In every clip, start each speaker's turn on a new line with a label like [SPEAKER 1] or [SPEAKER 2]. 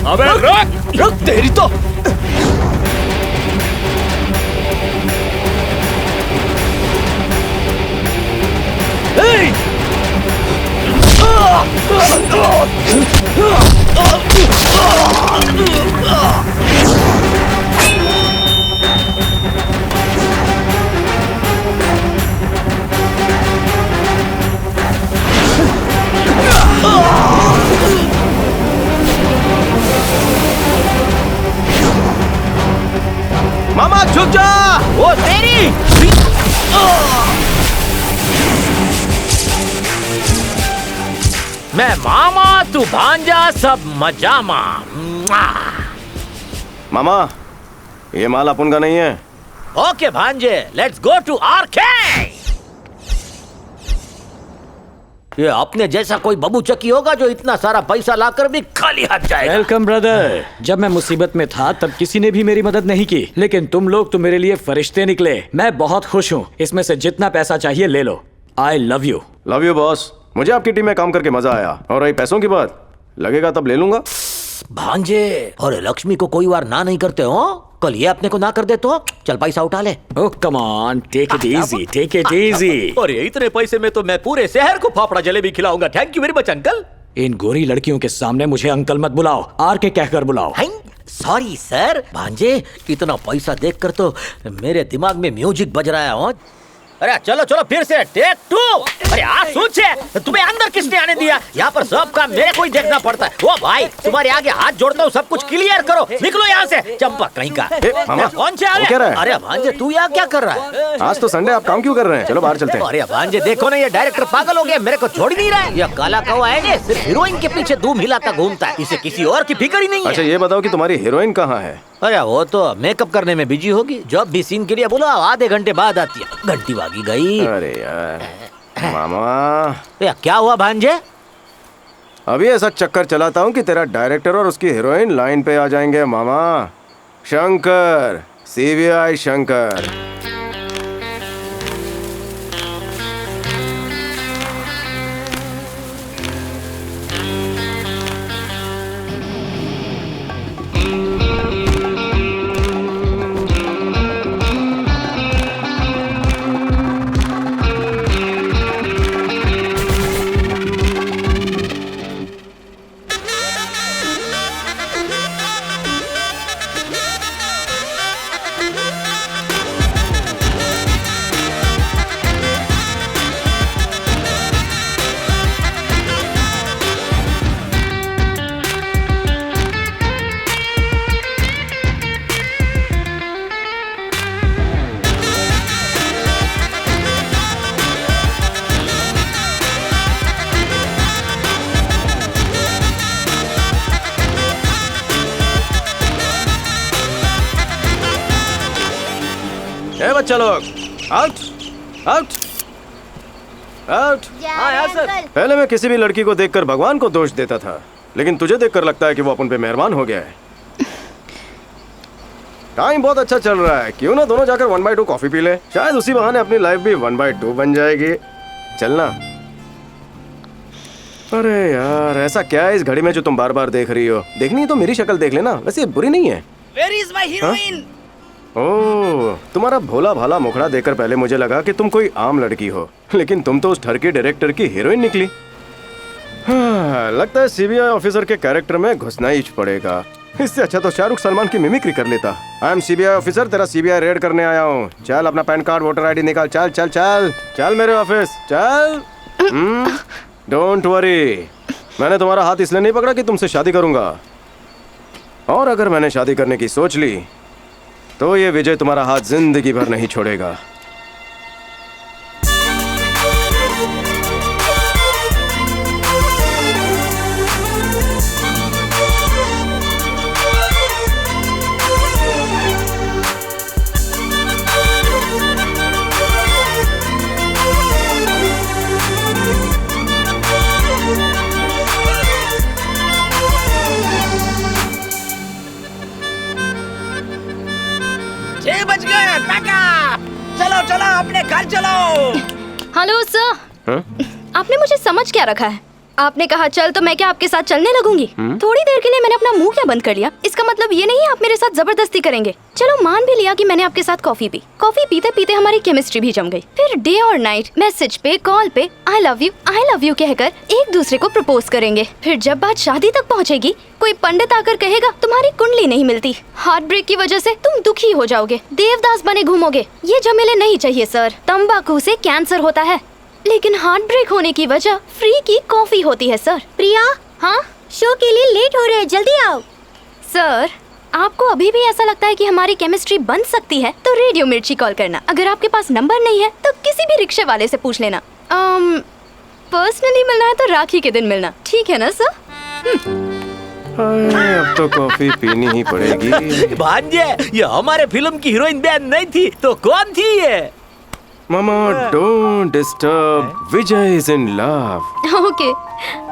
[SPEAKER 1] अबे रुक रुक तेरी तो मामा झुक जा। वो तेरी मैं मामा तू भांजा सब मजामा।
[SPEAKER 2] मामा ये माल अपन का नहीं है।
[SPEAKER 1] ओके भांजे लेट्स गो टू आरके। ये अपने जैसा कोई बबूचकी होगा जो इतना सारा पैसा लाकर भी खाली हाथ जाएगा।
[SPEAKER 3] Welcome brother. जब मैं मुसीबत में था तब किसी ने भी मेरी मदद नहीं की, लेकिन तुम लोग तो मेरे लिए फरिश्ते निकले। मैं बहुत खुश हूँ। इसमें से जितना पैसा चाहिए ले लो। I love you.
[SPEAKER 2] Love you boss. मुझे आपकी टीम में काम करके मजा आया। और रही पैसों की बात, लगेगा तब ले लूंगा।
[SPEAKER 1] भांजे और लक्ष्मी को कोई बार ना नहीं करते हो। कल ये अपने को ना कर दे तो चल पैसा उठा ले।
[SPEAKER 3] Oh come on, take it easy, take it easy.
[SPEAKER 1] और ये इतने पैसे में तो मैं पूरे शहर को फाफड़ा जलेबी खिलाऊंगा। Thank you very much uncle.
[SPEAKER 3] इन गोरी लड़कियों के सामने मुझे अंकल मत बुलाओ, आर के कहकर बुलाओ।
[SPEAKER 1] Sorry sir. भांजे इतना पैसा देखकर तो मेरे दिमाग में म्यूजिक बज रहा है। अरे चलो चलो फिर से टेक 2। अरे आज सोचे तुम्हें अंदर किसने आने दिया? यहाँ पर सब काम मेरे को ही देखना पड़ता है। ओ भाई तुम्हारे आगे हाथ जोड़ता हूँ, सब कुछ क्लियर करो। निकलो यहाँ से चंपा कहीं का।
[SPEAKER 2] मामा
[SPEAKER 1] कौन से आ रहे? अरे भांजे तू यहाँ क्या कर रहा है?
[SPEAKER 2] आज तो संडे, आप काम क्यों कर रहे हैं? चलो बाहर चलते हैं।
[SPEAKER 1] अरे भांजे देखो ना, ये डायरेक्टर पागल हो गया, मेरे को छोड़ नहीं रहा है। ये काला कौवा है, सिर्फ हीरोइन के पीछे धूम हिलाता घूमता है। इसे किसी और की फिक्र ही नहीं है।
[SPEAKER 2] अच्छा ये बताओ कि तुम्हारी हीरोइन कहाँ है?
[SPEAKER 1] अरे वो तो मेकअप करने में बिजी होगी। जब भी सीन के लिए बोलो आधे घंटे बाद आती है। घंटी वागी गई।
[SPEAKER 2] अरे यार मामा
[SPEAKER 1] क्या हुआ भांजे?
[SPEAKER 2] अभी ऐसा चक्कर चलाता हूँ कि तेरा डायरेक्टर और उसकी हीरोइन लाइन पे आ जाएंगे। मामा शंकर, सीबीआई शंकर। बच्चा लोग आउट आउट आउट।
[SPEAKER 1] हाँ यार सर।
[SPEAKER 2] पहले मैं किसी भी लड़की को देखकर भगवान को दोष देता था, लेकिन तुझे देखकर लगता है कि वो अपन पे मेहरबान हो गया है। टाइम बहुत अच्छा चल रहा है, क्यों ना दोनों जाकर 1/2 कॉफी पी ले। शायद उसी बहाने अपनी लाइफ भी 1/2 बन जाएगी। चलना। अरे यार ऐसा क्या है इस घड़ी में जो तुम बार बार देख रही हो? देखनी है तो मेरी शक्ल देख लेना, वैसे बुरी नहीं है।
[SPEAKER 1] Where is my heroine?
[SPEAKER 2] ओह, तुम्हारा भोला भाला मुखड़ा देखकर पहले मुझे लगा कि तुम कोई आम लड़की हो, लेकिन तुम तो उस ठरकी डायरेक्टर की हीरोइन निकली। हाँ, लगता है सीबीआई ऑफिसर के कैरेक्टर में घुसना ही पड़ेगा। इससे अच्छा तो शाहरुख सलमान की मिमिक्री कर लेता। आई एम सीबीआई ऑफिसर, तेरा सीबीआई रेड करने आया हूँ। चल अपना पैन कार्ड, वोटर आईडी निकाल। चल चल चल चल मेरे ऑफिस चल। डोंट वरी, मैंने तुम्हारा हाथ इसलिए नहीं पकड़ा कि तुमसे शादी करूंगा, और अगर मैंने शादी करने की सोच ली तो ये विजय तुम्हारा हाथ जिंदगी भर नहीं छोड़ेगा।
[SPEAKER 1] बच गए टाटा। चलो चलो अपने घर चलो।
[SPEAKER 4] Hello sir.
[SPEAKER 2] हाँ?
[SPEAKER 4] आपने मुझे समझ क्या रखा है? आपने कहा चल तो मैं क्या आपके साथ चलने लगूंगी? थोड़ी देर के लिए मैंने अपना मुंह क्या बंद कर लिया? इसका मतलब ये नहीं है आप मेरे साथ जबरदस्ती करेंगे। चलो मान भी लिया कि मैंने आपके साथ कॉफी पी। कॉफी पीते पीते हमारी केमिस्ट्री भी जम गई। फिर डे और नाइट मैसेज पे कॉल पे आई लव यू कहकर एक दूसरे को प्रपोज करेंगे। फिर जब बात शादी तक पहुंचेगी, कोई पंडित आकर कहेगा तुम्हारी कुंडली नहीं मिलती, हार्ट ब्रेक की वजह से तुम दुखी हो जाओगे, देवदास बने घूमोगे। ये झमेले नहीं चाहिए सर। तंबाकू से कैंसर होता है, लेकिन हार्ट ब्रेक होने की वजह फ्री की कॉफी होती है सर।
[SPEAKER 5] प्रिया,
[SPEAKER 4] हाँ
[SPEAKER 5] शो के लिए लेट हो रहे हैं, जल्दी आओ।
[SPEAKER 4] सर, आपको अभी भी ऐसा लगता है कि हमारी केमिस्ट्री बन सकती है तो रेडियो मिर्ची कॉल करना। अगर आपके पास नंबर नहीं है तो किसी भी रिक्शे वाले से पूछ लेना। पर्सनली मिलना है तो राखी के दिन मिलना, ठीक है ना सर?
[SPEAKER 2] अब तो कॉफी पीनी ही पड़ेगी।
[SPEAKER 1] भांजे, ये हमारे फिल्म की हीरोइन बहन नहीं थी तो कौन थी ये?
[SPEAKER 2] मामा don't disturb, Vijay is in love.
[SPEAKER 4] Okay.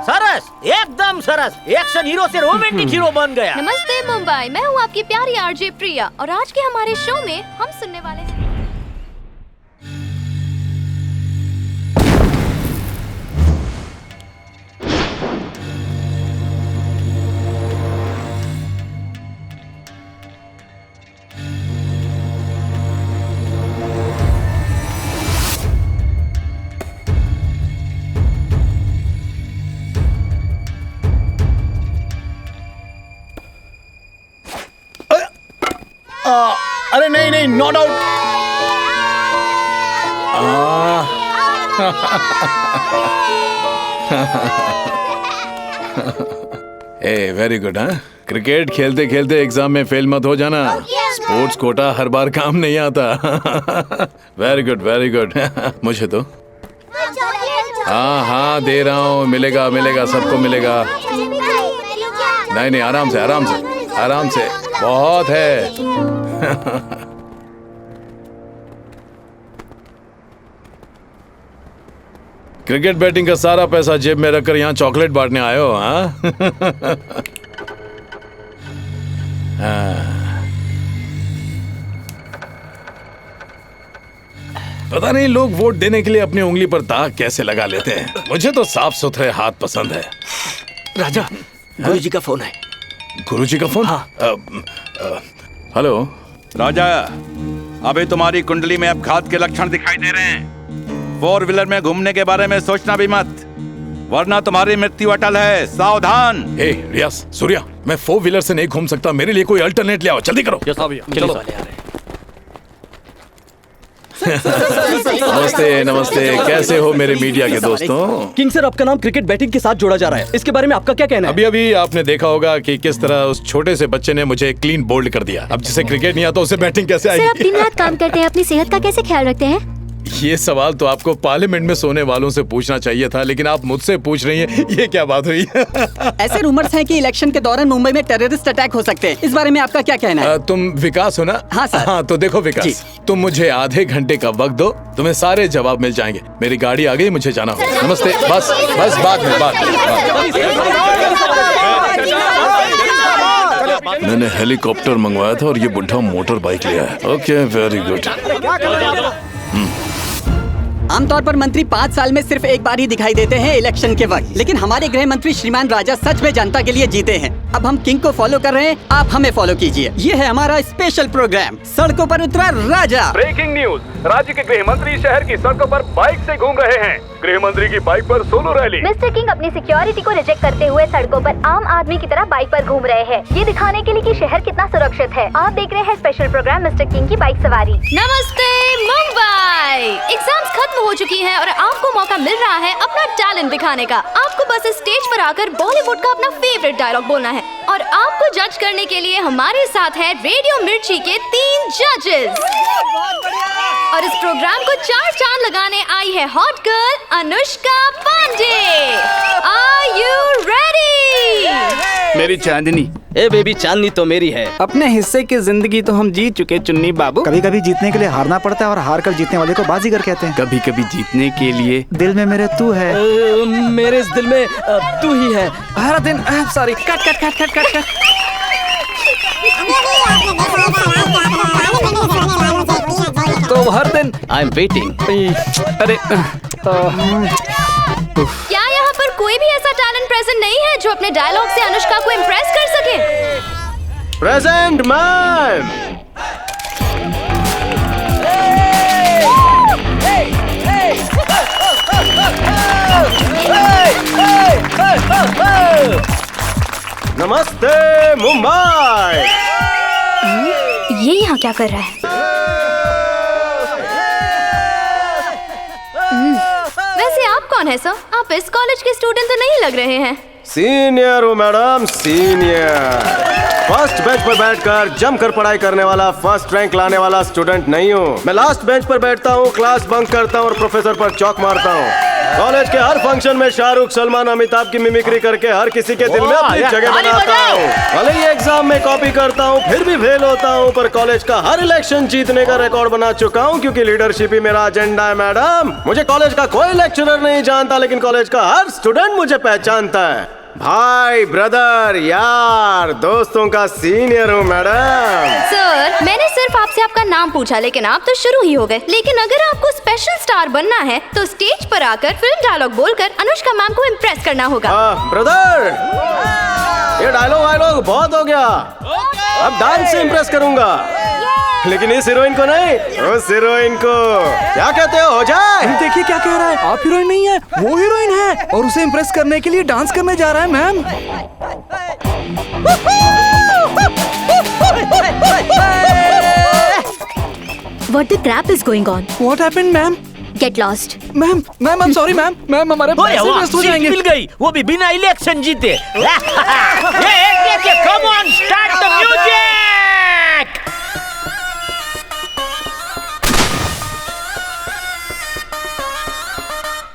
[SPEAKER 1] सरस, एकदम सरस। एक्शन हीरो से रोमांटिक हीरो बन गया।
[SPEAKER 4] नमस्ते मुंबई, मैं हूँ आपकी प्यारी आरजे प्रिया और आज के हमारे शो में हम सुनने वाले हैं।
[SPEAKER 6] अरे नहीं नहीं, not out. A very good. हाँ, क्रिकेट खेलते खेलते एग्जाम में फेल मत हो जाना। स्पोर्ट्स कोटा हर बार काम नहीं आता। Very good very good. मुझे तो हाँ हाँ दे रहा हूँ, मिलेगा मिलेगा, सबको मिलेगा। नहीं नहीं, आराम से आराम से आराम से, बहुत है। क्रिकेट बैटिंग का सारा पैसा जेब में रखकर यहाँ चॉकलेट बांटने आए हो? हाँ? पता नहीं लोग वोट देने के लिए अपनी उंगली पर दाग कैसे लगा लेते हैं। मुझे तो साफ सुथरे हाथ पसंद है।
[SPEAKER 1] राजा, गुरुजी का फोन है।
[SPEAKER 6] गुरुजी का फोन?
[SPEAKER 1] हाँ।
[SPEAKER 6] हेलो
[SPEAKER 7] राजा, अभी तुम्हारी कुंडली में अब घात के लक्षण दिखाई दे रहे हैं। 4 व्हीलर में घूमने के बारे में सोचना भी मत, वरना तुम्हारी मृत्यु अटल है। सावधान।
[SPEAKER 6] हे रियाज, सूर्या, मैं 4 व्हीलर से नहीं घूम सकता, मेरे लिए कोई अल्टरनेट ले आओ, जल्दी करो।
[SPEAKER 1] चलो।
[SPEAKER 6] नमस्ते नमस्ते, कैसे हो मेरे मीडिया के दोस्तों?
[SPEAKER 8] किंग सर, आपका नाम क्रिकेट बैटिंग के साथ जोड़ा जा रहा है, इसके बारे में आपका क्या कहना है?
[SPEAKER 6] अभी अभी आपने देखा होगा कि किस तरह उस छोटे से बच्चे ने मुझे क्लीन बोल्ड कर दिया। अब जिसे क्रिकेट नहीं आता उसे बैटिंग कैसे
[SPEAKER 5] सर, आप दिन
[SPEAKER 6] आएगी?
[SPEAKER 5] रात काम करते हैं, अपनी सेहत का कैसे ख्याल रखते हैं?
[SPEAKER 6] ये सवाल तो आपको पार्लियामेंट में सोने वालों से पूछना चाहिए था, लेकिन आप मुझसे पूछ रही हैं, ये क्या बात हुई?
[SPEAKER 8] ऐसे रूमर्स हैं कि इलेक्शन के दौरान मुंबई में टेररिस्ट अटैक हो सकते हैं, इस बारे में आपका क्या कहना है?
[SPEAKER 6] तुम विकास हो ना?
[SPEAKER 8] हाँ सर।
[SPEAKER 6] हाँ तो देखो विकास, तुम मुझे आधे घंटे का वक्त दो, तुम्हें सारे जवाब मिल जाएंगे। मेरी गाड़ी आ गई, मुझे जाना होगा। नमस्ते। बस बस बाद में बात। मैंने हेलीकॉप्टर मंगवाया था और ये बुढ़ा मोटर बाइक लिया है। Okay, very good.
[SPEAKER 8] आमतौर पर मंत्री 5 साल में सिर्फ एक बार ही दिखाई देते हैं इलेक्शन के वक्त, लेकिन हमारे गृह मंत्री श्रीमान राजा सच में जनता के लिए जीते हैं। अब हम किंग को फॉलो कर रहे हैं, आप हमें फॉलो कीजिए। ये है हमारा स्पेशल प्रोग्राम, सड़कों पर उतरा राजा।
[SPEAKER 9] ब्रेकिंग न्यूज, राज्य के गृह मंत्री शहर की सड़कों पर बाइक से घूम रहे हैं।
[SPEAKER 2] गृह मंत्री की बाइक पर सोलो रैली।
[SPEAKER 5] मिस्टर किंग अपनी सिक्योरिटी को रिजेक्ट करते हुए सड़कों पर आम आदमी की तरह बाइक पर घूम रहे हैं, ये दिखाने के लिए कि शहर कितना सुरक्षित है। आप देख रहे हैं स्पेशल प्रोग्राम मिस्टर किंग की बाइक सवारी।
[SPEAKER 4] नमस्ते मुंबई। एग्जाम्स खत्म हो चुकी हैं और आपको मौका मिल रहा है अपना टैलेंट दिखाने का। आपको बस इस स्टेज पर आकर बॉलीवुड का अपना फेवरेट डायलॉग बोलना है और आपको जज करने के लिए हमारे साथ है रेडियो मिर्ची के 3 जजेस। और इस प्रोग्राम को 4 चांद लगाने आई है hot girl Anushka Pandey. Are you ready?
[SPEAKER 9] मेरी चांदनी।
[SPEAKER 10] ए बेबी, चांदनी तो मेरी है।
[SPEAKER 9] अपने हिस्से की जिंदगी तो हम जी चुके चुन्नी बाबू।
[SPEAKER 11] कभी कभी जीतने के लिए हारना पड़ता है और हार कर जीतने वाले को बाजीगर कहते हैं।
[SPEAKER 9] कभी कभी जीतने के लिए
[SPEAKER 11] दिल में मेरे तू है।
[SPEAKER 10] मेरे इस दिल में तू ही है।
[SPEAKER 9] हर दिन sorry cut cut cut cut cut cut. तो हर दिन
[SPEAKER 10] आई एम वेटिंग।
[SPEAKER 9] अरे
[SPEAKER 4] क्या यहाँ पर कोई भी ऐसा टैलेंट प्रेजेंट नहीं है जो अपने डायलॉग से अनुष्का को इम्प्रेस कर सके?
[SPEAKER 2] Present ma'am. नमस्ते मुंबई।
[SPEAKER 4] ये यहाँ क्या कर रहा है? वैसे आप कौन है सर? आप इस कॉलेज के स्टूडेंट तो नहीं लग रहे हैं।
[SPEAKER 2] सीनियर हूँ मैडम, सीनियर। फर्स्ट बेंच पर बैठकर जमकर पढ़ाई करने वाला, फर्स्ट रैंक लाने वाला स्टूडेंट नहीं हूँ। मैं लास्ट बेंच पर बैठता हूँ, क्लास बंक करता हूँ और प्रोफेसर पर चौक मारता हूँ। कॉलेज के हर फंक्शन में शाहरुख, सलमान, अमिताभ की मिमिक्री करके हर किसी के दिल में अपनी जगह बनाता हूँ। भले ही एग्जाम में कॉपी करता हूँ फिर भी फेल होता हूँ, पर कॉलेज का हर इलेक्शन जीतने का रिकॉर्ड बना चुका हूँ, क्योंकि लीडरशिप ही मेरा एजेंडा है मैडम। मुझे कॉलेज का कोई लेक्चरर नहीं जानता, लेकिन कॉलेज का हर स्टूडेंट मुझे पहचानता है। भाई, ब्रदर, यार, दोस्तों का सीनियर हूँ मैडम।
[SPEAKER 4] सर, मैंने सिर्फ आपसे आपका नाम पूछा, लेकिन आप तो शुरू ही हो गए। लेकिन अगर आपको स्पेशल स्टार बनना है तो स्टेज पर आकर फिल्म डायलॉग बोलकर अनुष्का मैम को इम्प्रेस करना होगा।
[SPEAKER 2] ब्रदर, ये डायलॉग बहुत हो गया। अब डांस से इम्प्रेस करूंगा, लेकिन इस हीरोइन को नहीं, उस हीरोइन को। क्या कहते हो जाए?
[SPEAKER 9] देखिए क्या कह रहा है। आप हीरोइन नहीं है, वो हीरोइन है और उसे इम्प्रेस करने के लिए डांस करने जा रहा है ma'am.
[SPEAKER 5] What the crap is going on?
[SPEAKER 9] What happened ma'am?
[SPEAKER 5] Get lost.
[SPEAKER 9] Ma'am I'm sorry ma'am. Ma'am हमारे पैसे वेस्ट हो जाएंगे।
[SPEAKER 1] मिल गई, वो भी बिना इलेक्शन जीते।